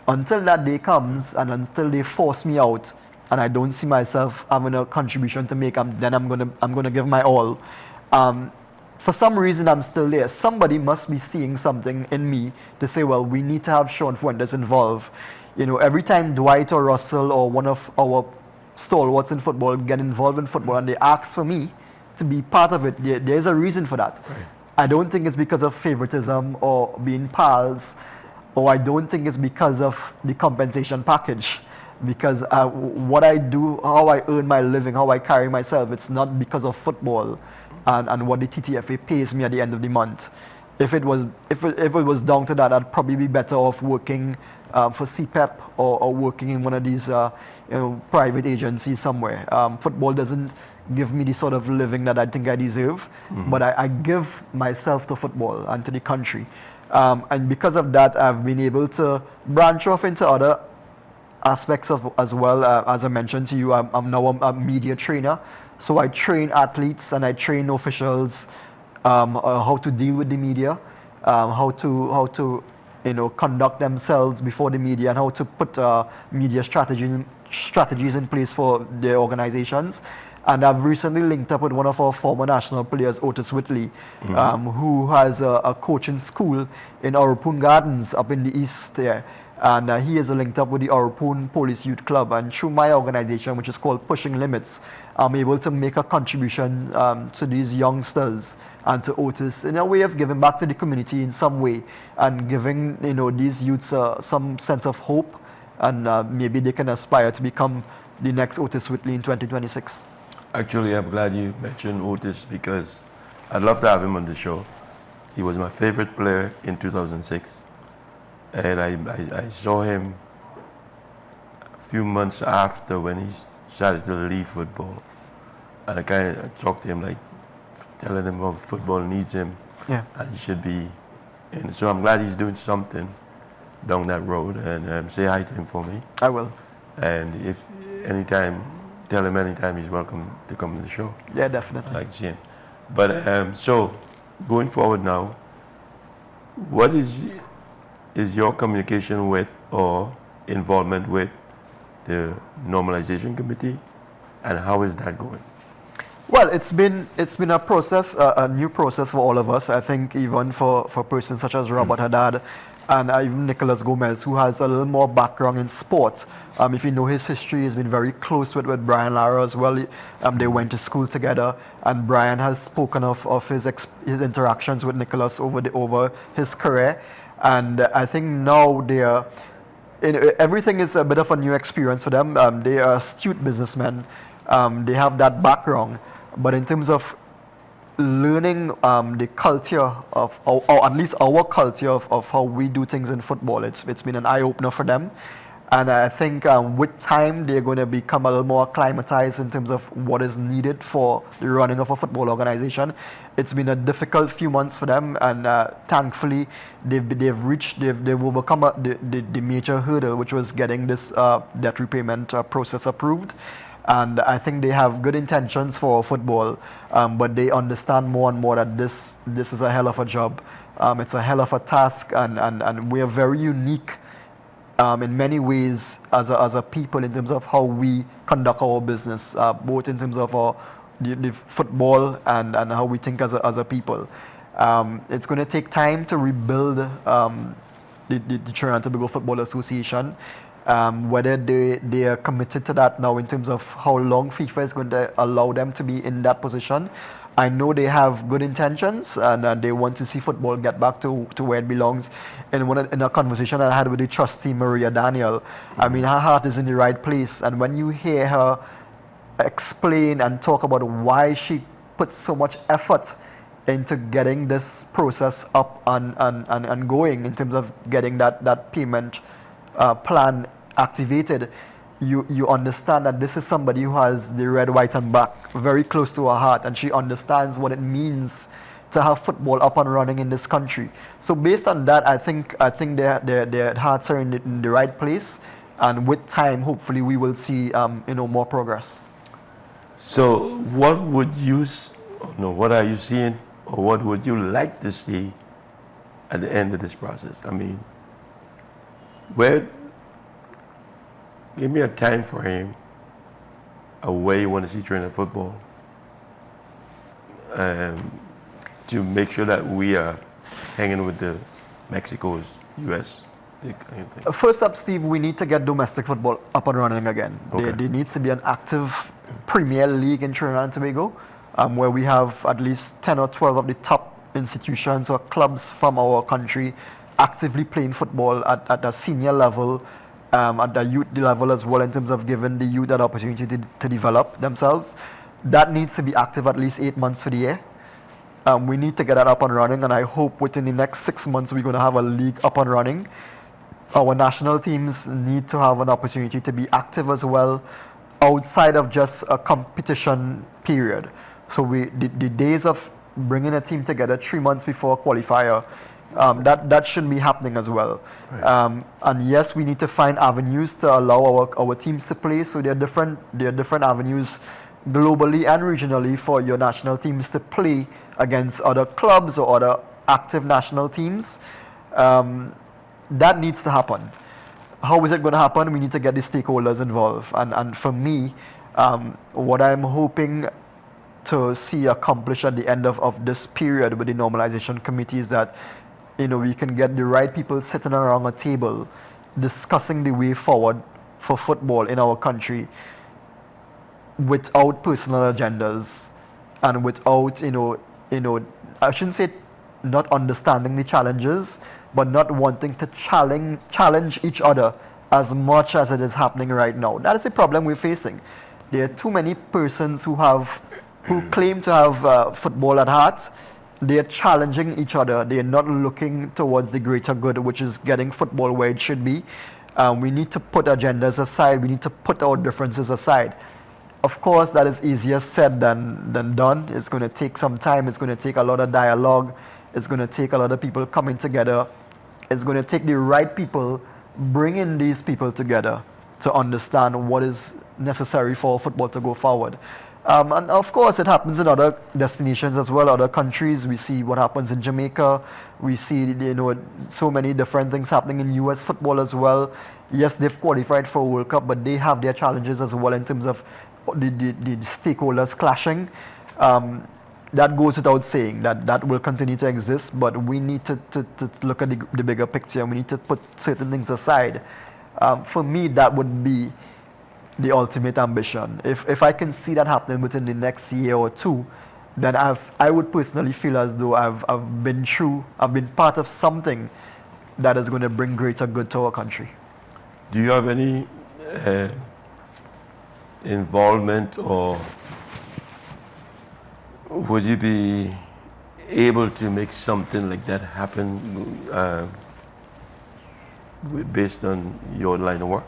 Speaker 2: Until that day comes and until they force me out and I don't see myself having a contribution to make, then I'm gonna give my all. For some reason I'm still there. Somebody must be seeing something in me to say, well, we need to have Shaun Feuntes involved. You know, every time Dwight or Russell or one of our stalwarts in football get involved in football and they ask for me to be part of it, there's a reason for that.
Speaker 1: Right.
Speaker 2: I don't think it's because of favoritism or being pals, or I don't think it's because of the compensation package. Because what I do, how I earn my living, how I carry myself, it's not because of football and what the TTFA pays me at the end of the month. If it was down to that, I'd probably be better off working for CPEP or working in one of these private agencies somewhere. Football doesn't give me the sort of living that I think I deserve, but I give myself to football and to the country. And because of that, I've been able to branch off into other aspects of as well. As I mentioned to you, I'm now a media trainer. So I train athletes and I train officials how to deal with the media, how to conduct themselves before the media, and how to put media strategies in place for their organizations. And I've recently linked up with one of our former national players, Otis Whitley, who has a coaching school in Auropoon Gardens up in the east there. And he is linked up with the Auropoon Police Youth Club. And through my organization, which is called Pushing Limits, I'm able to make a contribution to these youngsters and to Otis in a way of giving back to the community in some way and giving these youths some sense of hope, and maybe they can aspire to become the next Otis Whitley in 2026.
Speaker 1: Actually, I'm glad you mentioned Otis because I'd love to have him on the show. He was my favorite player in 2006. And I saw him a few months after when he started to leave football. And I kind of talked to him, like, telling him how football needs him.
Speaker 2: Yeah.
Speaker 1: And he should be. And so I'm glad he's doing something down that road. And say hi to him for me.
Speaker 2: I will.
Speaker 1: And if tell him anytime he's welcome to come to the show.
Speaker 2: Yeah, definitely.
Speaker 1: I like to see him. But so, going forward now, what is your communication with or involvement with the normalization committee, and how is that going?
Speaker 2: Well, it's been a process, a new process for all of us. I think even for persons such as Robert Haddad and even Nicholas Gomez, who has a little more background in sport. If you know his history, he's been very close with Brian Lara as well. They went to school together, and Brian has spoken of his interactions with Nicholas over his career. And I think now everything is a bit of a new experience for them. They are astute businessmen. They have that background. But in terms of learning the culture of, or at least our culture of how we do things in football, it's been an eye-opener for them. And I think with time, they're going to become a little more acclimatized in terms of what is needed for the running of a football organization. It's been a difficult few months for them, and thankfully, they've overcome the major hurdle, which was getting this debt repayment process approved. And I think they have good intentions for football, but they understand more and more that this is a hell of a job. It's a hell of a task, and we are very unique in many ways as a people in terms of how we conduct our business, both in terms of the football and how we think as a people. It's going to take time to rebuild the Trinidad and Tobago Football Association. Whether they are committed to that now in terms of how long FIFA is going to allow them to be in that position. I know they have good intentions, and they want to see football get back to where it belongs. In a conversation I had with the trustee, Maria Daniel, I mean, her heart is in the right place. And when you hear her explain and talk about why she put so much effort into getting this process up and going in terms of getting that payment plan activated, you understand that this is somebody who has the red, white and black very close to her heart, and she understands what it means to have football up and running in this country. So based on that, I think their hearts are in the right place, and with time, hopefully, we will see more progress.
Speaker 1: So what would you, what are you seeing, or what would you like to see at the end of this process? I mean, where, give me a time frame of where you want to see Trinidad football, to make sure that we are hanging with the Mexico's, US, the kind of thing.
Speaker 2: First up, Steve, we need to get domestic football up and running again.
Speaker 1: Okay.
Speaker 2: There needs to be an active Premier League in Trinidad and Tobago, where we have at least 10 or 12 of the top institutions or clubs from our country actively playing football at a senior level, at the youth level as well, in terms of giving the youth that opportunity to develop themselves. That needs to be active at least 8 months for the year. We need to get that up and running, and I hope within the next 6 months we're going to have a league up and running. Our national teams need to have an opportunity to be active as well, outside of just a competition period. So the days of bringing a team together 3 months before a qualifier, that shouldn't be happening as well.
Speaker 1: Right.
Speaker 2: And yes, we need to find avenues to allow our teams to play. So there are different avenues globally and regionally for your national teams to play against other clubs or other active national teams. That needs to happen. How is it going to happen? We need to get the stakeholders involved. And for me, what I'm hoping to see accomplished at the end of this period with the normalization committee is that, we can get the right people sitting around a table discussing the way forward for football in our country without personal agendas and without, I shouldn't say not understanding the challenges, but not wanting to challenge each other as much as it is happening right now. That is the problem we're facing. There are too many persons who claim to have football at heart. They are challenging each other. They are not looking towards the greater good, which is getting football where it should be. We need to put agendas aside. We need to put our differences aside. Of course, that is easier said than done. It's going to take some time. It's going to take a lot of dialogue. It's going to take a lot of people coming together. It's going to take the right people bringing these people together to understand what is necessary for football to go forward. And of course, it happens in other destinations as well, other countries. We see what happens in Jamaica. We see, so many different things happening in US football as well. Yes, they've qualified for a World Cup, but they have their challenges as well in terms of the stakeholders clashing. That goes without saying, that will continue to exist, but we need to look at the bigger picture, and we need to put certain things aside. For me, that would be the ultimate ambition. If I can see that happening within the next year or two, then I would personally feel as though I've been part of something that is going to bring greater good to our country.
Speaker 1: Do you have any involvement, or would you be able to make something like that happen based on your line of work?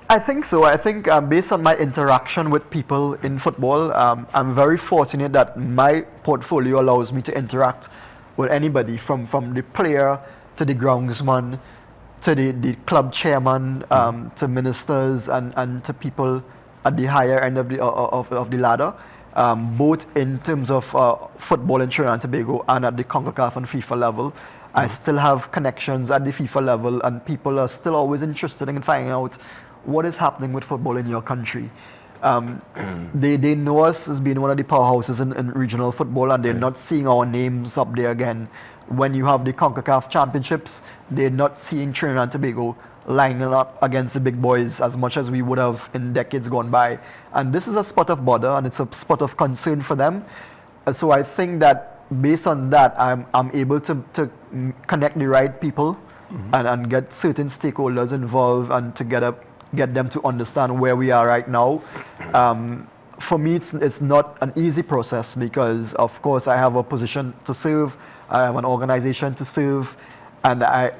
Speaker 2: I think so. I think based on my interaction with people in football, I'm very fortunate that my portfolio allows me to interact with anybody from the player to the groundsman to the club chairman, to ministers and to people at the higher end of the ladder, both in terms of football in Trinidad and Tobago and at the CONCACAF and FIFA level. I still have connections at the FIFA level, and people are still always interested in finding out what is happening with football in your country. They know us as being one of the powerhouses in regional football, and they're not seeing our names up there again. When you have the CONCACAF championships, they're not seeing Trinidad and Tobago lining up against the big boys as much as we would have in decades gone by. And this is a spot of bother, and it's a spot of concern for them. So I think that based on that, I'm able to connect the right people and get certain stakeholders involved and to get them to understand where we are right now. For me, it's not an easy process because, of course, I have a position to serve, I have an organization to serve, and I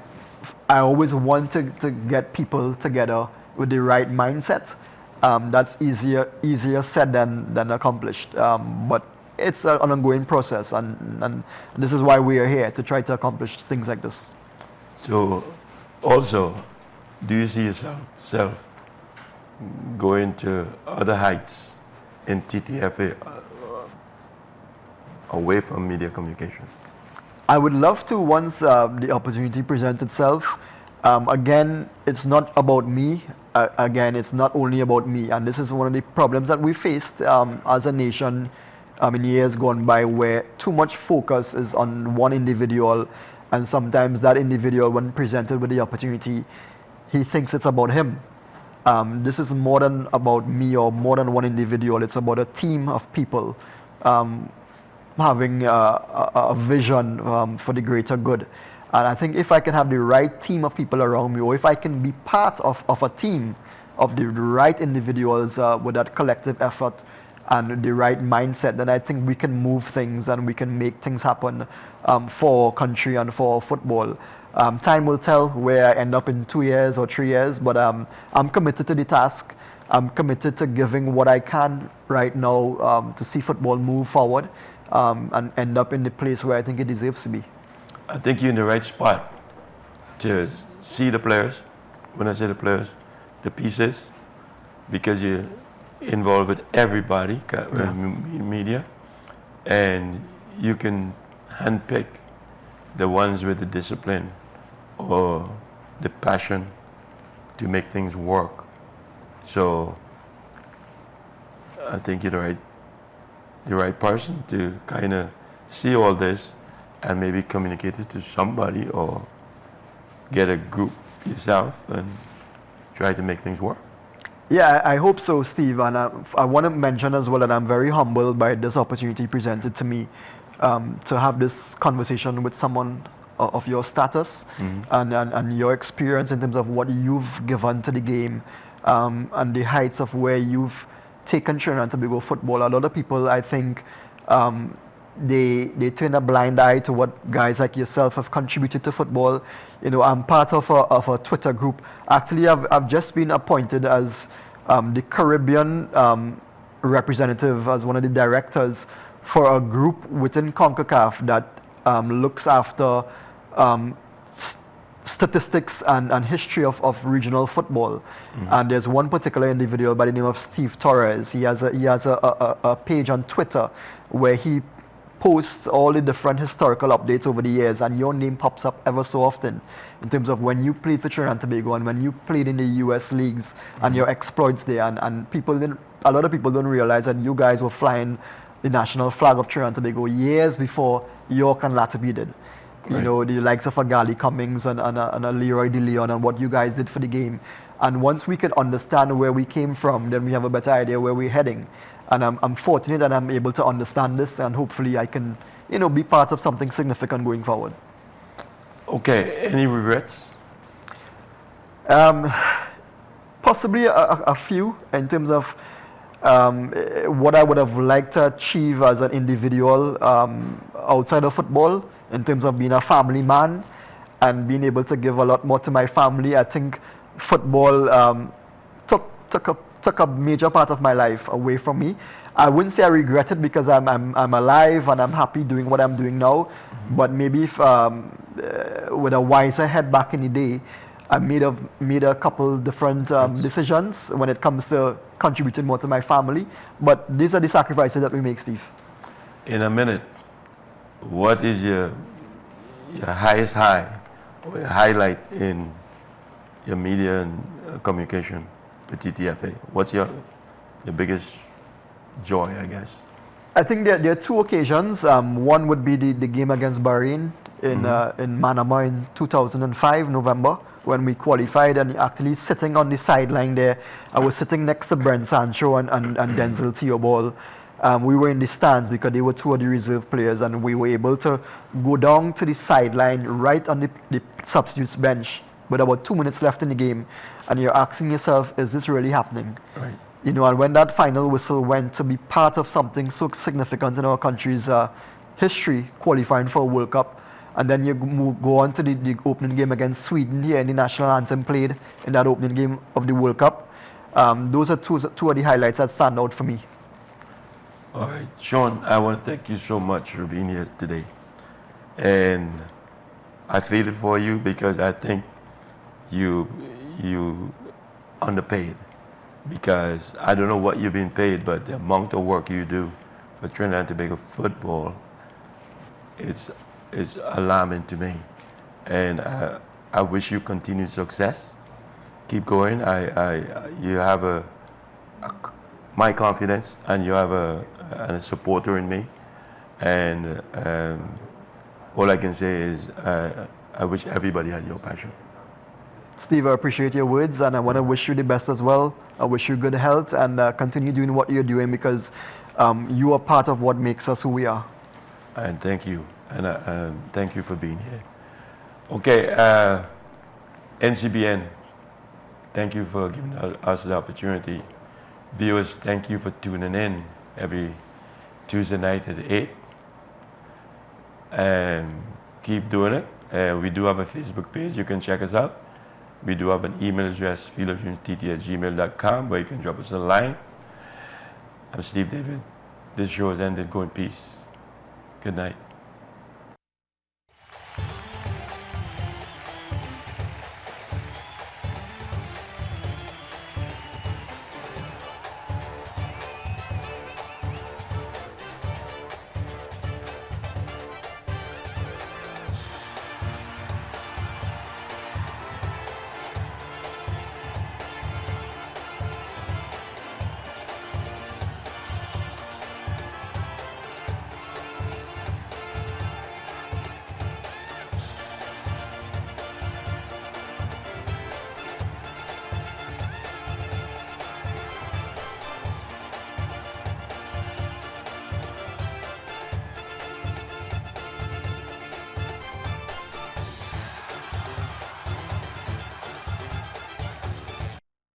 Speaker 2: always want to get people together with the right mindset. That's easier said than accomplished. But it's an ongoing process, and this is why we are here, to try to accomplish things like this.
Speaker 1: So, also, do you see yourself going to other heights in TTFA away from media communication?
Speaker 2: I would love to once the opportunity presents itself. Again, it's not about me. Again, it's not only about me. And this is one of the problems that we faced as a nation in years gone by, where too much focus is on one individual. And sometimes that individual, when presented with the opportunity, he thinks it's about him. This is more than about me or more than one individual. It's about a team of people having a vision for the greater good. And I think if I can have the right team of people around me, or if I can be part of a team of the right individuals with that collective effort and the right mindset, then I think we can move things and we can make things happen for our country and for football. Time will tell where I end up in 2 years or 3 years, but I'm committed to the task. I'm committed to giving what I can right now to see football move forward and end up in the place where I think it deserves to be.
Speaker 1: I think you're in the right spot to see the players. When I say the players, the pieces, because you're involved with everybody, media, and you can handpick the ones with the discipline or the passion to make things work. So I think you're the right person to kind of see all this and maybe communicate it to somebody or get a group yourself and try to make things work.
Speaker 2: Yeah, I hope so, Steve. And I want to mention as well that I'm very humbled by this opportunity presented to me to have this conversation with someone of your status and your experience in terms of what you've given to the game and the heights of where you've taken Trinidad and Tobago football. A lot of people, I think, they turn a blind eye to what guys like yourself have contributed to football. You know, I'm part of a Twitter group. Actually, I've just been appointed as the Caribbean representative, as one of the directors for a group within CONCACAF that looks after statistics and history of regional football. And there's one particular individual by the name of Steve Torres. He has a page on Twitter where he posts all the different historical updates over the years, and your name pops up ever so often in terms of when you played for Trinidad and Tobago and when you played in the US leagues and your exploits there. And a lot of people don't realize that you guys were flying the national flag of Trinidad and Tobago years before York and Lataby did. You know, the likes of a Gali Cummings and a Leroy De Leon and what you guys did for the game. And once we can understand where we came from, then we have a better idea where we're heading. And I'm fortunate that I'm able to understand this, and hopefully I can, be part of something significant going forward.
Speaker 1: Okay, any regrets?
Speaker 2: Possibly a few in terms of what I would have liked to achieve as an individual outside of football, in terms of being a family man and being able to give a lot more to my family. I think football took a major part of my life away from me. I wouldn't say I regret it because I'm alive and I'm happy doing what I'm doing now. But maybe if with a wiser head back in the day, I made a couple different decisions when it comes to contributing more to my family. But these are the sacrifices that we make, Steve.
Speaker 1: In a minute, what is your highest high or your highlight in your media and communication with TTFA? What's your biggest joy, I guess?
Speaker 2: I think there are two occasions. One would be the game against Bahrain in Manama in 2005, November, when we qualified, and actually sitting on the sideline there. I was sitting next to Brent Sancho and Denzel Theobald. We were in the stands because they were two of the reserve players, and we were able to go down to the sideline right on the substitutes bench with about 2 minutes left in the game, and you're asking yourself, is this really happening?
Speaker 1: Right.
Speaker 2: And when that final whistle went, to be part of something so significant in our country's history, qualifying for a World Cup, and then you go on to the opening game against Sweden here, and the national anthem played in that opening game of the World Cup. Those are two of the highlights that stand out for me.
Speaker 1: All right, Shaun, I want to thank you so much for being here today. And I feel it for you because I think you underpaid. because I don't know what you've been paid, but the amount of work you do for Trinidad and Tobago football, it's alarming to me. And I wish you continued success. Keep going. You have my confidence, and you have a supporter in me. And all I can say is I wish everybody had your passion.
Speaker 2: Steve, I appreciate your words, and I want to wish you the best as well. I wish you good health and continue doing what you're doing, because you are part of what makes us who we are.
Speaker 1: And thank you. And thank you for being here. Okay, NCBN, thank you for giving us the opportunity. Viewers, thank you for tuning in every Tuesday night at 8. And keep doing it. We do have a Facebook page. You can check us out. We do have an email address, fieldofdreamstt@gmail.com, where you can drop us a line. I'm Steve David. This show has ended. Go in peace. Good night.